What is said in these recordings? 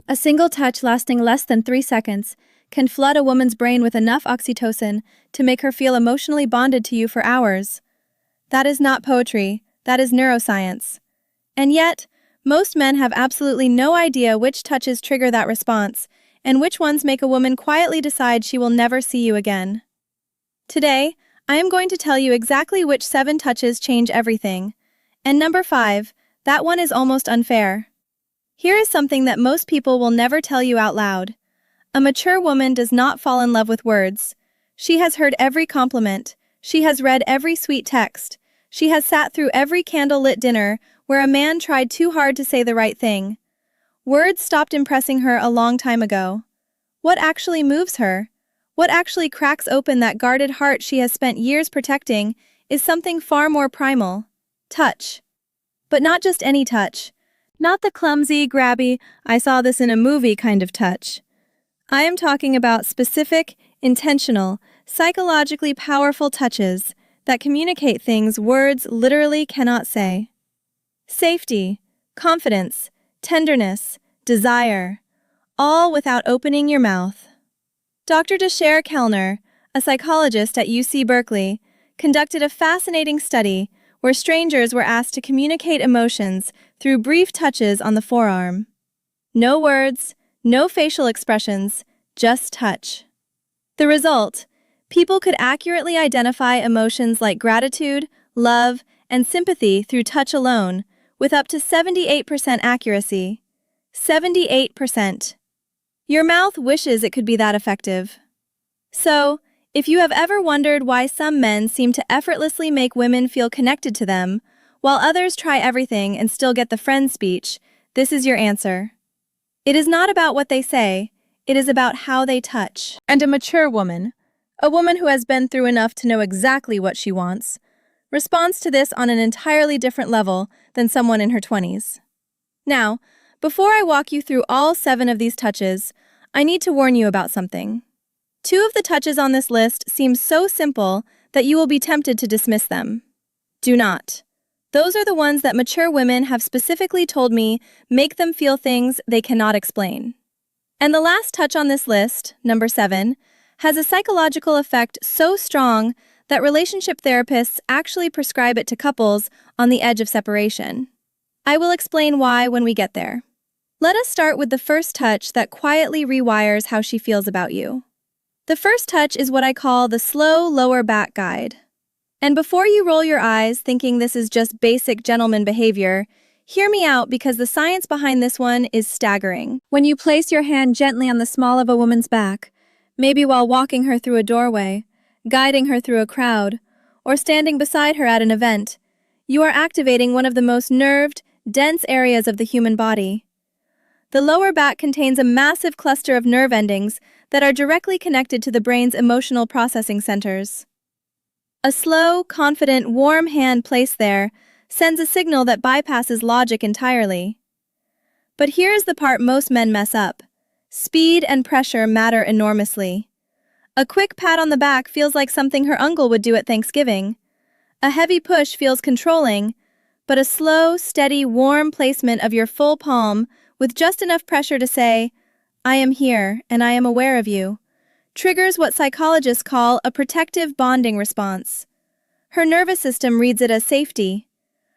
A single touch lasting less than 3 seconds can flood a woman's brain with enough oxytocin to make her feel emotionally bonded to you for hours. That is not poetry, that is neuroscience. And yet, most men have absolutely no idea which touches trigger that response, and which ones make a woman quietly decide she will never see you again. Today, I am going to tell you exactly which 7 touches change everything. And number 5, that one is almost unfair. Here is something that most people will never tell you out loud. A mature woman does not fall in love with words. She has heard every compliment. She has read every sweet text. She has sat through every candle-lit dinner where a man tried too hard to say the right thing. Words stopped impressing her a long time ago. What actually moves her? What actually cracks open that guarded heart she has spent years protecting is something far more primal. Touch. But not just any touch. Not the clumsy, grabby, I saw this in a movie kind of touch. I am talking about specific, intentional, psychologically powerful touches that communicate things words literally cannot say. Safety, confidence, tenderness, desire, all without opening your mouth. Dr. Desher Kellner, a psychologist at UC Berkeley, conducted a fascinating study where strangers were asked to communicate emotions through brief touches on the forearm. No words, no facial expressions, just touch. The result: people could accurately identify emotions like gratitude, love, and sympathy through touch alone, with up to 78% accuracy. 78%. Your mouth wishes it could be that effective. So, if you have ever wondered why some men seem to effortlessly make women feel connected to them, while others try everything and still get the friend speech, this is your answer. It is not about what they say, it is about how they touch. And a mature woman, a woman who has been through enough to know exactly what she wants, responds to this on an entirely different level than someone in her 20s. Now, before I walk you through all 7 of these touches, I need to warn you about something. 2 of the touches on this list seem so simple that you will be tempted to dismiss them. Do not. Those are the ones that mature women have specifically told me make them feel things they cannot explain. And the last touch on this list, number 7, has a psychological effect so strong that relationship therapists actually prescribe it to couples on the edge of separation. I will explain why when we get there. Let us start with the first touch that quietly rewires how she feels about you. The first touch is what I call the slow lower back guide. And before you roll your eyes thinking this is just basic gentleman behavior, hear me out because the science behind this one is staggering. When you place your hand gently on the small of a woman's back, maybe while walking her through a doorway, guiding her through a crowd, or standing beside her at an event, you are activating one of the most nerved, dense areas of the human body. The lower back contains a massive cluster of nerve endings that are directly connected to the brain's emotional processing centers. A slow, confident, warm hand placed there sends a signal that bypasses logic entirely. But here is the part most men mess up. Speed and pressure matter enormously. A quick pat on the back feels like something her uncle would do at Thanksgiving. A heavy push feels controlling, but a slow, steady, warm placement of your full palm with just enough pressure to say, "I am here and I am aware of you," triggers what psychologists call a protective bonding response. Her nervous system reads it as safety.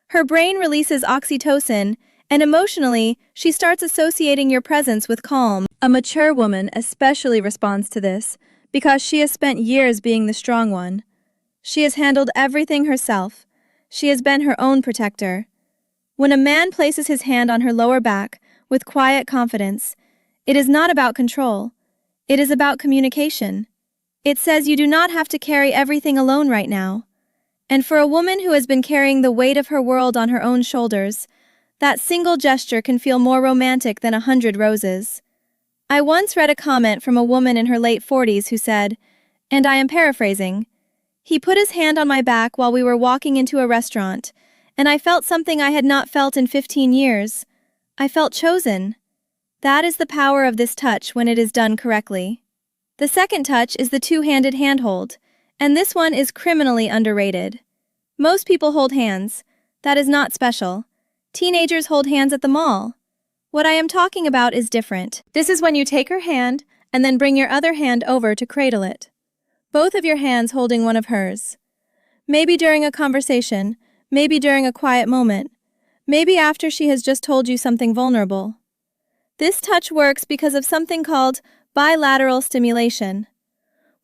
Her brain releases oxytocin, and emotionally, she starts associating your presence with calm. A mature woman especially responds to this because she has spent years being the strong one. She has handled everything herself. She has been her own protector. When a man places his hand on her lower back with quiet confidence, it is not about control. It is about communication. It says you do not have to carry everything alone right now. And for a woman who has been carrying the weight of her world on her own shoulders, that single gesture can feel more romantic than 100 roses. I once read a comment from a woman in her late 40s who said, and I am paraphrasing, "He put his hand on my back while we were walking into a restaurant, and I felt something I had not felt in 15 years. I felt chosen." That is the power of this touch when it is done correctly. The second touch is the two-handed handhold, and this one is criminally underrated. Most people hold hands. That is not special. Teenagers hold hands at the mall. What I am talking about is different. This is when you take her hand and then bring your other hand over to cradle it. Both of your hands holding one of hers. Maybe during a conversation, maybe during a quiet moment, maybe after she has just told you something vulnerable. This touch works because of something called bilateral stimulation.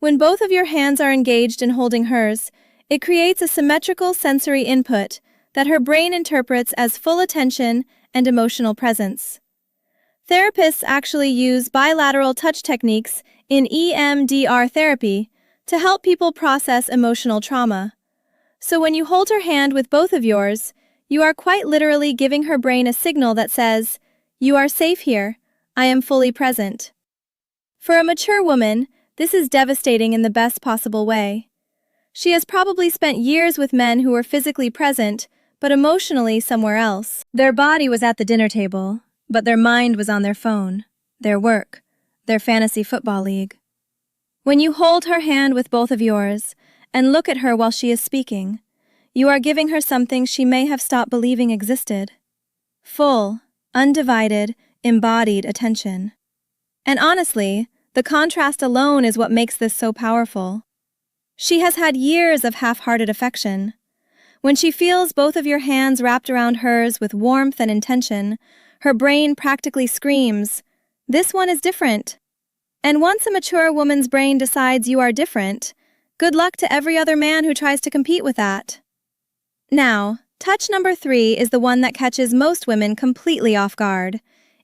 When both of your hands are engaged in holding hers, it creates a symmetrical sensory input that her brain interprets as full attention and emotional presence. Therapists actually use bilateral touch techniques in EMDR therapy to help people process emotional trauma. So when you hold her hand with both of yours, you are quite literally giving her brain a signal that says, "You are safe here. I am fully present." For a mature woman, this is devastating in the best possible way. She has probably spent years with men who were physically present, but emotionally somewhere else. Their body was at the dinner table, but their mind was on their phone, their work, their fantasy football league. When you hold her hand with both of yours and look at her while she is speaking, you are giving her something she may have stopped believing existed. Full, undivided, embodied attention. And honestly, the contrast alone is what makes this so powerful. She has had years of half-hearted affection. When she feels both of your hands wrapped around hers with warmth and intention, her brain practically screams, "This one is different." And once a mature woman's brain decides you are different, good luck to every other man who tries to compete with that. Now, touch number 3 is the one that catches most women completely off guard.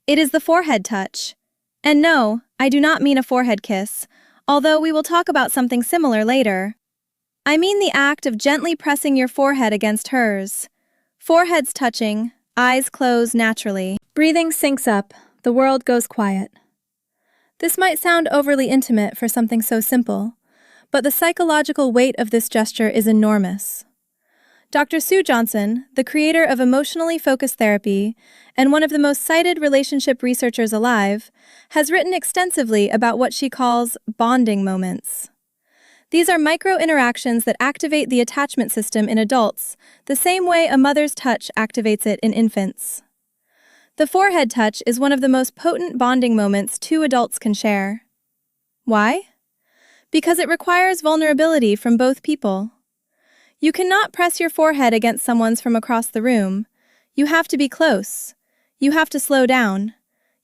It is the forehead touch. And no, I do not mean a forehead kiss, although we will talk about something similar later. I mean the act of gently pressing your forehead against hers. Foreheads touching, eyes close naturally. Breathing syncs up, the world goes quiet. This might sound overly intimate for something so simple, but the psychological weight of this gesture is enormous. Dr. Sue Johnson, the creator of emotionally focused therapy and one of the most cited relationship researchers alive, has written extensively about what she calls bonding moments. These are micro-interactions that activate the attachment system in adults, the same way a mother's touch activates it in infants. The forehead touch is one of the most potent bonding moments two adults can share. Why? Because it requires vulnerability from both people. You cannot press your forehead against someone's from across the room. You have to be close. You have to slow down.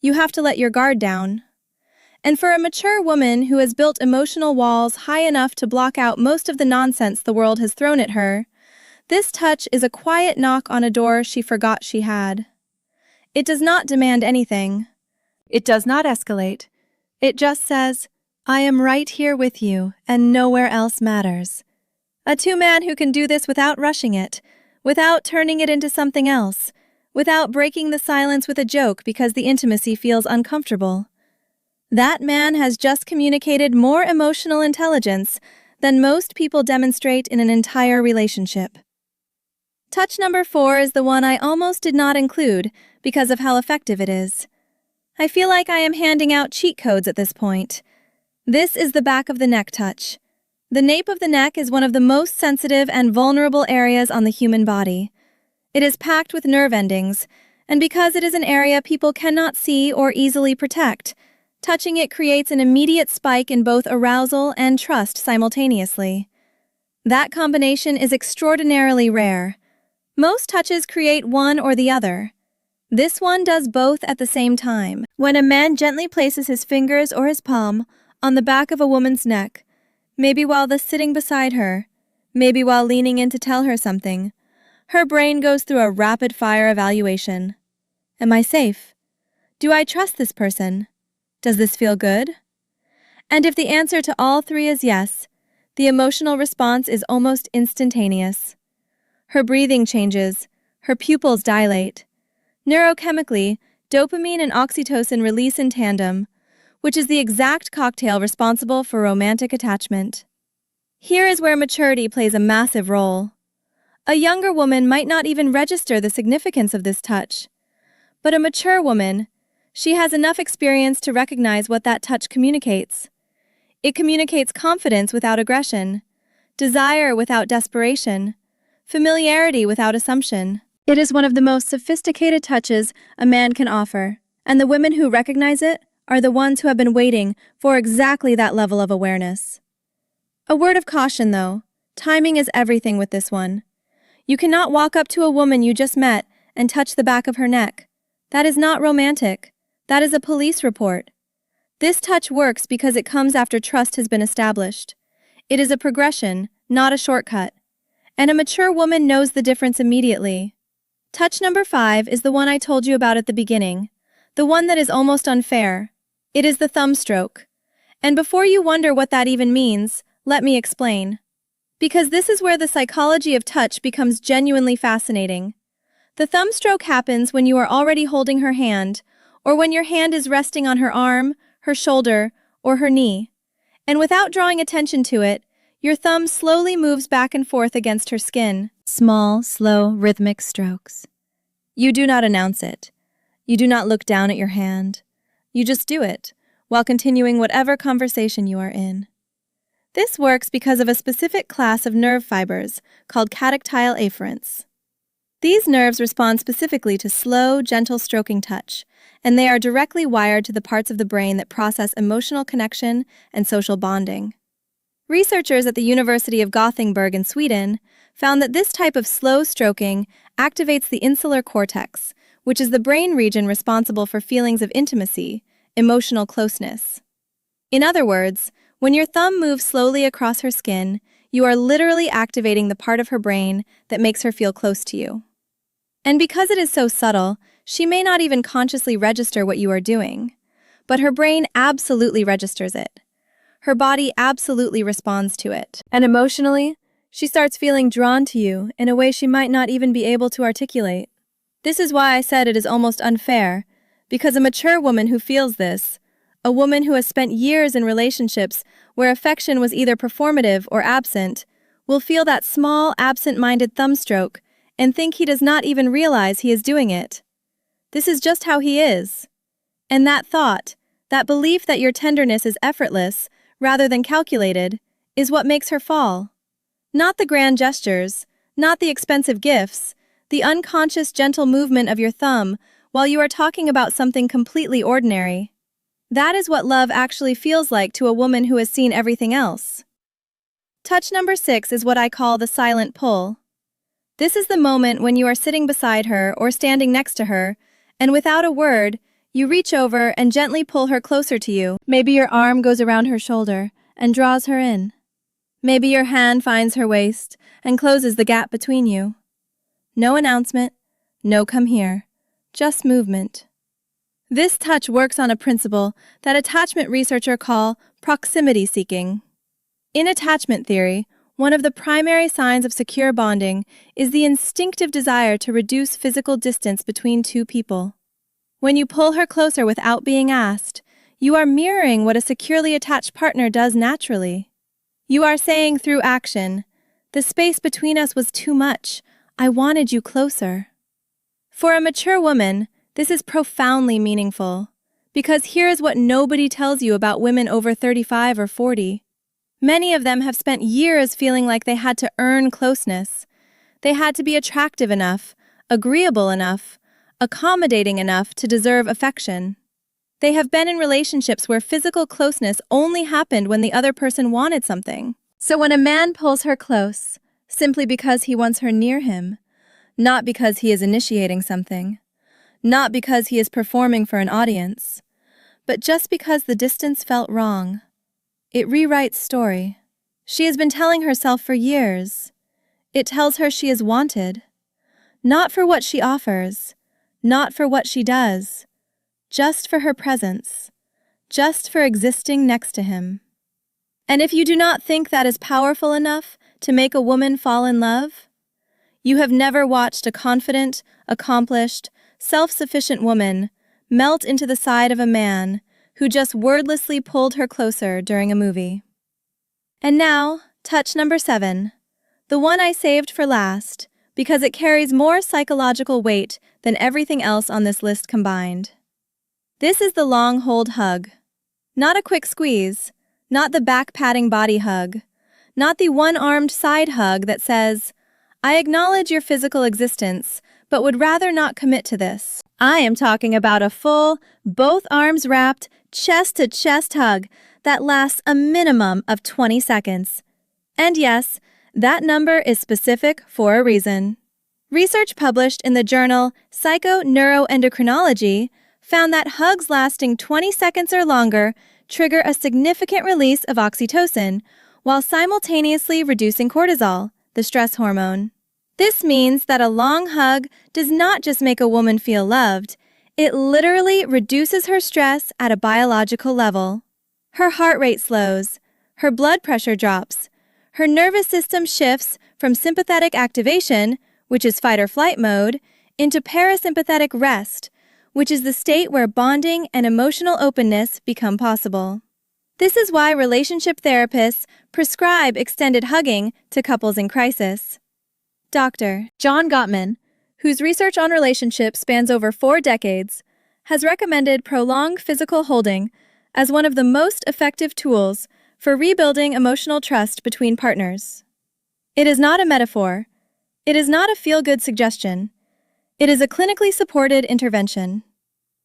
You have to let your guard down. And for a mature woman who has built emotional walls high enough to block out most of the nonsense the world has thrown at her, this touch is a quiet knock on a door she forgot she had. It does not demand anything. It does not escalate. It just says, "I am right here with you, and nowhere else matters." A two-man who can do this without rushing it, without turning it into something else, without breaking the silence with a joke because the intimacy feels uncomfortable. That man has just communicated more emotional intelligence than most people demonstrate in an entire relationship. Touch number 4 is the one I almost did not include because of how effective it is. I feel like I am handing out cheat codes at this point. This is the back of the neck touch. The nape of the neck is one of the most sensitive and vulnerable areas on the human body. It is packed with nerve endings, and because it is an area people cannot see or easily protect, touching it creates an immediate spike in both arousal and trust simultaneously. That combination is extraordinarily rare. Most touches create one or the other. This one does both at the same time. When a man gently places his fingers or his palm on the back of a woman's neck, maybe while thus sitting beside her, maybe while leaning in to tell her something, her brain goes through a rapid-fire evaluation. Am I safe? Do I trust this person? Does this feel good? And if the answer to all three is yes, the emotional response is almost instantaneous. Her breathing changes, her pupils dilate. Neurochemically, dopamine and oxytocin release in tandem, which is the exact cocktail responsible for romantic attachment. Here is where maturity plays a massive role. A younger woman might not even register the significance of this touch. But a mature woman, she has enough experience to recognize what that touch communicates. It communicates confidence without aggression, desire without desperation, familiarity without assumption. It is one of the most sophisticated touches a man can offer, And the women who recognize it are the ones who have been waiting for exactly that level of awareness. A word of caution, though. Timing is everything with this one. You cannot walk up to a woman you just met and touch the back of her neck. That is not romantic. That is a police report. This touch works because it comes after trust has been established. It is a progression, not a shortcut. And a mature woman knows the difference immediately. Touch number 5 is the one I told you about at the beginning. The one that is almost unfair. It is the thumb stroke. And before you wonder what that even means, let me explain. Because this is where the psychology of touch becomes genuinely fascinating. The thumb stroke happens when you are already holding her hand, or when your hand is resting on her arm, her shoulder, or her knee. And without drawing attention to it, your thumb slowly moves back and forth against her skin. Small, slow, rhythmic strokes. You do not announce it. You do not look down at your hand. You just do it, while continuing whatever conversation you are in. This works because of a specific class of nerve fibers called catactile afferents. These nerves respond specifically to slow, gentle stroking touch, and they are directly wired to the parts of the brain that process emotional connection and social bonding. Researchers at the University of Gothenburg in Sweden found that this type of slow stroking activates the insular cortex, which is the brain region responsible for feelings of intimacy, emotional closeness. In other words, when your thumb moves slowly across her skin, you are literally activating the part of her brain that makes her feel close to you. And because it is so subtle, she may not even consciously register what you are doing. But her brain absolutely registers it. Her body absolutely responds to it. And emotionally, she starts feeling drawn to you in a way she might not even be able to articulate. This is why I said it is almost unfair, because a mature woman who feels this, a woman who has spent years in relationships where affection was either performative or absent, will feel that small, absent-minded thumb stroke and think he does not even realize he is doing it. This is just how he is. And that thought, that belief that your tenderness is effortless rather than calculated, is what makes her fall. Not the grand gestures, not the expensive gifts, the unconscious gentle movement of your thumb while you are talking about something completely ordinary. That is what love actually feels like to a woman who has seen everything else. Touch number 6 is what I call the silent pull. This is the moment when you are sitting beside her or standing next to her, and without a word, you reach over and gently pull her closer to you. Maybe your arm goes around her shoulder and draws her in. Maybe your hand finds her waist and closes the gap between you. No announcement, no come here, just movement. This touch works on a principle that attachment researchers call proximity seeking. In attachment theory, one of the primary signs of secure bonding is the instinctive desire to reduce physical distance between two people. When you pull her closer without being asked, you are mirroring what a securely attached partner does naturally. You are saying through action, "The space between us was too much. I wanted you closer." For a mature woman, this is profoundly meaningful, because here is what nobody tells you about women over 35 or 40. Many of them have spent years feeling like they had to earn closeness. They had to be attractive enough, agreeable enough, accommodating enough to deserve affection. They have been in relationships where physical closeness only happened when the other person wanted something. So when a man pulls her close, simply because he wants her near him, not because he is initiating something, not because he is performing for an audience, but just because the distance felt wrong, it rewrites story. She has been telling herself for years. It tells her she is wanted, not for what she offers, not for what she does, just for her presence, just for existing next to him. And if you do not think that is powerful enough to make a woman fall in love, you have never watched a confident, accomplished, self-sufficient woman melt into the side of a man who just wordlessly pulled her closer during a movie. And now, touch number 7, the one I saved for last, because it carries more psychological weight than everything else on this list combined. This is the long hold hug. Not a quick squeeze, not the back-patting body hug, not the one-armed side hug that says, "I acknowledge your physical existence, but would rather not commit to this." I am talking about a full, both arms wrapped, chest-to-chest hug that lasts a minimum of 20 seconds. And yes, that number is specific for a reason. Research published in the journal Psychoneuroendocrinology found that hugs lasting 20 seconds or longer trigger a significant release of oxytocin while simultaneously reducing cortisol, the stress hormone. This means that a long hug does not just make a woman feel loved, it literally reduces her stress at a biological level. Her heart rate slows, her blood pressure drops, her nervous system shifts from sympathetic activation, which is fight or flight mode, into parasympathetic rest, which is the state where bonding and emotional openness become possible. This is why relationship therapists prescribe extended hugging to couples in crisis. Dr. John Gottman, whose research on relationships spans over 4 decades, has recommended prolonged physical holding as one of the most effective tools for rebuilding emotional trust between partners. It is not a metaphor. It is not a feel-good suggestion. It is a clinically supported intervention.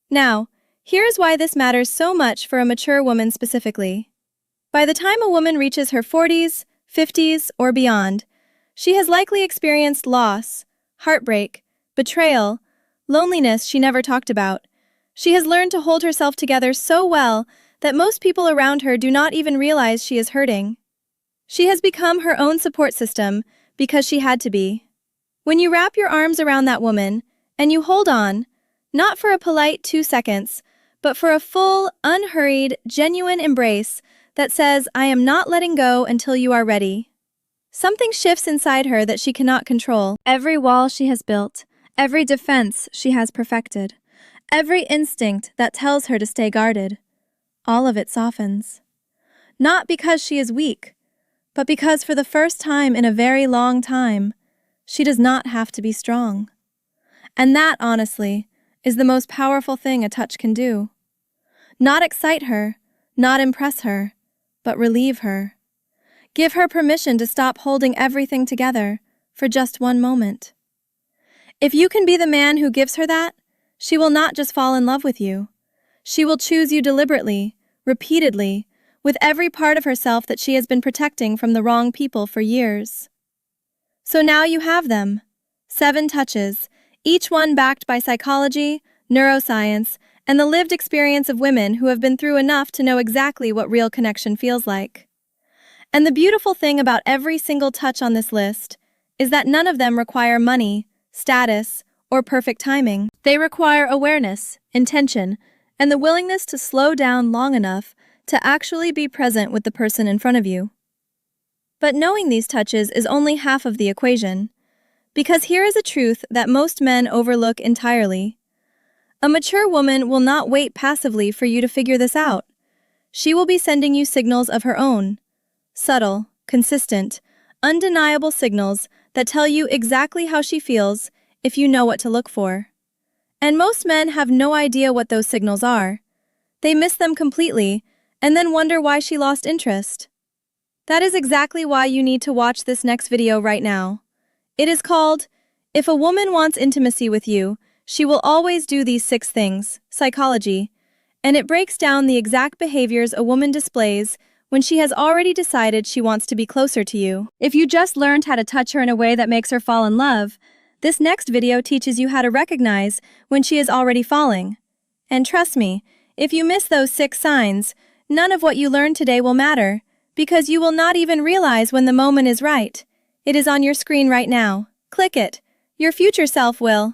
Now, here is why this matters so much for a mature woman specifically. By the time a woman reaches her 40s, 50s, or beyond, she has likely experienced loss, heartbreak, betrayal, loneliness she never talked about. She has learned to hold herself together so well that most people around her do not even realize she is hurting. She has become her own support system because she had to be. When you wrap your arms around that woman and you hold on, not for a polite 2 seconds, but for a full, unhurried, genuine embrace that says, "I am not letting go until you are ready," something shifts inside her that she cannot control. Every wall she has built, every defense she has perfected, every instinct that tells her to stay guarded, all of it softens. Not because she is weak, but because for the first time in a very long time, she does not have to be strong. And that, honestly, is the most powerful thing a touch can do. Not excite her, not impress her, but relieve her. Give her permission to stop holding everything together for just one moment. If you can be the man who gives her that, she will not just fall in love with you. She will choose you deliberately, repeatedly, with every part of herself that she has been protecting from the wrong people for years. So now you have them. 7 touches, each one backed by psychology, neuroscience, and the lived experience of women who have been through enough to know exactly what real connection feels like. And the beautiful thing about every single touch on this list is that none of them require money, status, or perfect timing. They require awareness, intention, and the willingness to slow down long enough to actually be present with the person in front of you. But knowing these touches is only half of the equation, because here is a truth that most men overlook entirely. A mature woman will not wait passively for you to figure this out. She will be sending you signals of her own. Subtle, consistent, undeniable signals that tell you exactly how she feels if you know what to look for. And most men have no idea what those signals are. They miss them completely and then wonder why she lost interest. That is exactly why you need to watch this next video right now. It is called, "If a Woman Wants Intimacy with You, She Will Always Do These 6 Things, Psychology," and it breaks down the exact behaviors a woman displays when she has already decided she wants to be closer to you. If you just learned how to touch her in a way that makes her fall in love, this next video teaches you how to recognize when she is already falling. And trust me, if you miss those 6 signs, none of what you learned today will matter, because you will not even realize when the moment is right. It is on your screen right now. Click it. Your future self will.